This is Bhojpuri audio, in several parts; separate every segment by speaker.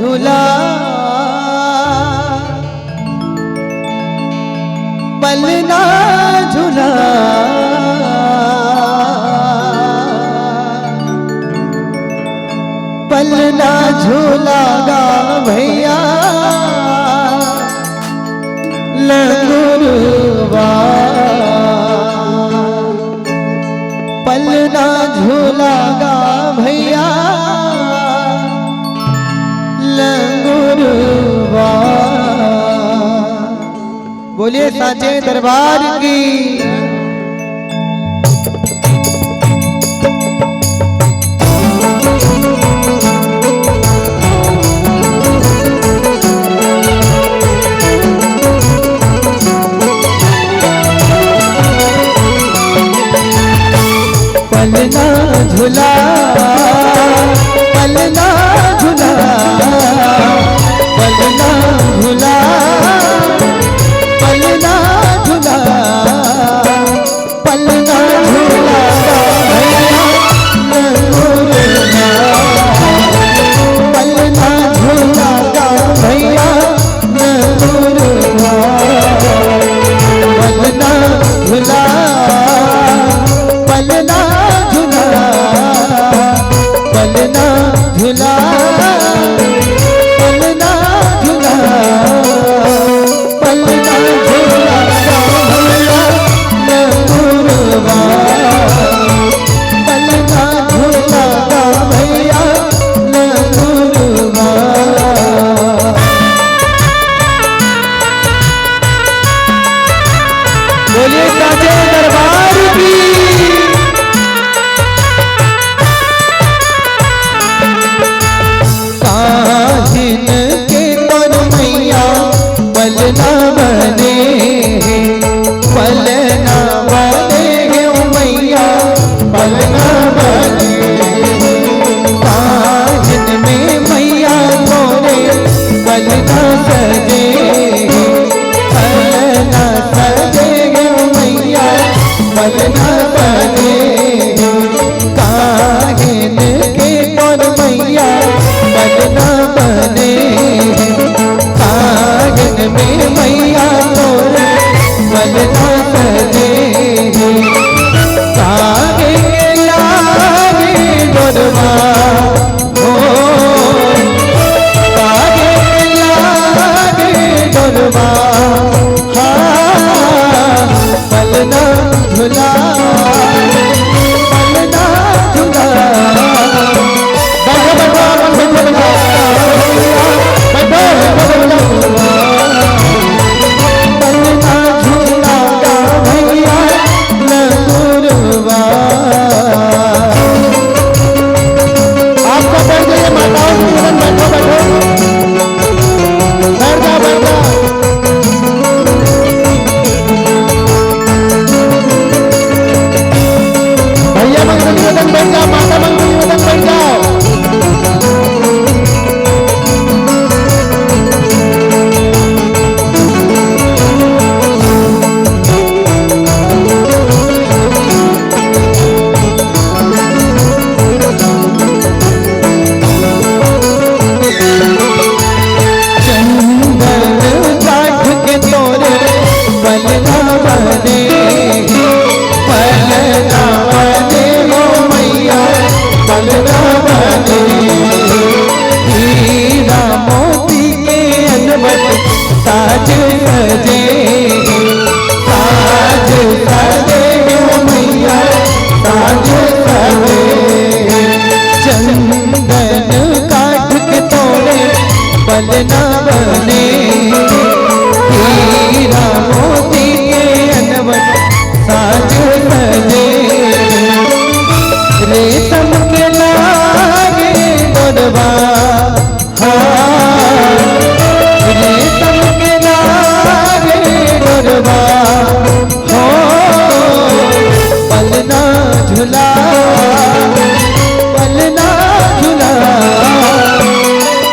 Speaker 1: झूला पलना झूला पलना झूला गा भैया लंगुरवा पलना झूला गा भैया लंगुरवा। बोलिए साचे दरबार की। पलना झूला पलना झूला पलना झूला पलना झूला पलना झूला भैया पलना झूला भैया पलना झूला पलना पलना झूला पलना झूला पलना झूला लंगुरवा पलना झूला भैया लंगुरवा। बोलिए साचे दरबार की। पलना बने पलना बने मैया पलना बने काजन में मैया तोरे पलना सजे पलना सजे मैया पलना बने काजन के तोर मैया पलना बने में मैया तोर पलना सजे कागे लागे डोरवा हो कागे लागे डोरवा हाँ पलना झूला पलना झूला पलना बने हीरा मोती के अनवट साज सजे रेशम के लागे डोरवा हाँ रेशम के लागे डोरवा हो पलना झूला पलना झूला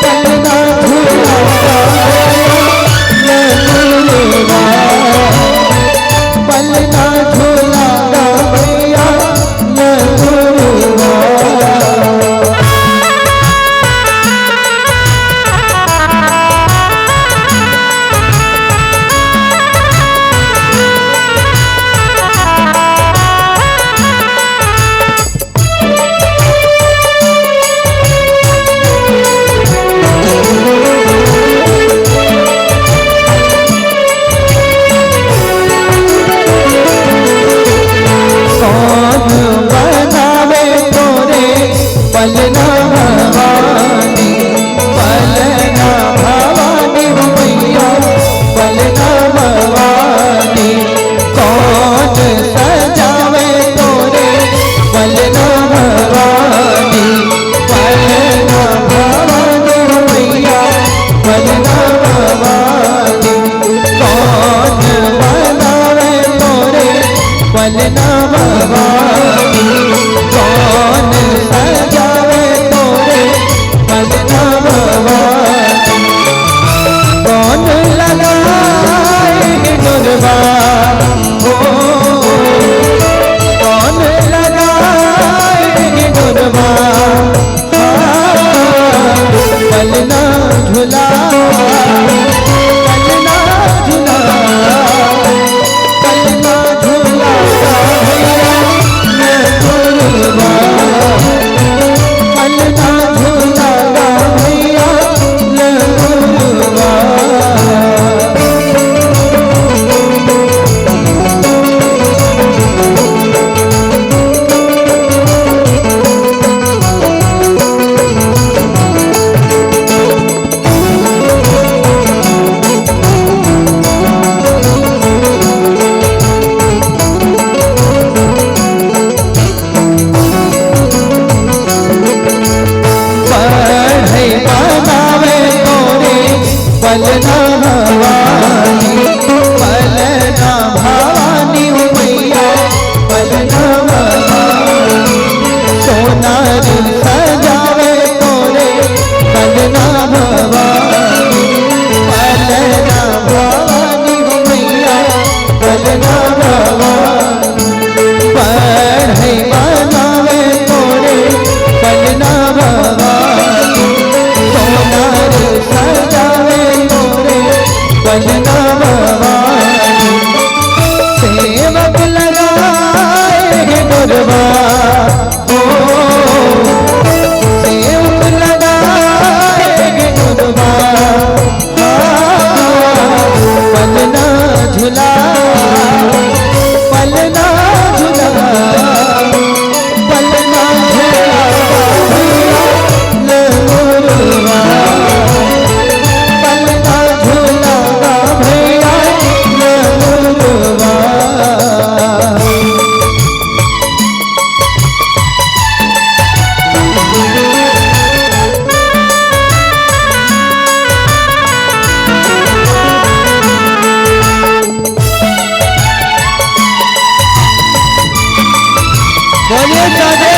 Speaker 1: पलना झूला पलना भवानी मैया पलना भवानी सोना दिल सजावे तोरे पलना भवानी मैया पलना भवानी पढ़े बनावे तोरे पलना भवानी सोना दिल सजावे तोरे पलना भवानी सेवक लगाए दरबार ओ सेवक लगाए दरबार पलना झुला पलना झुला पलना झुला लमुरवा पलना झुला भैया लमुरवा बोलिए सादे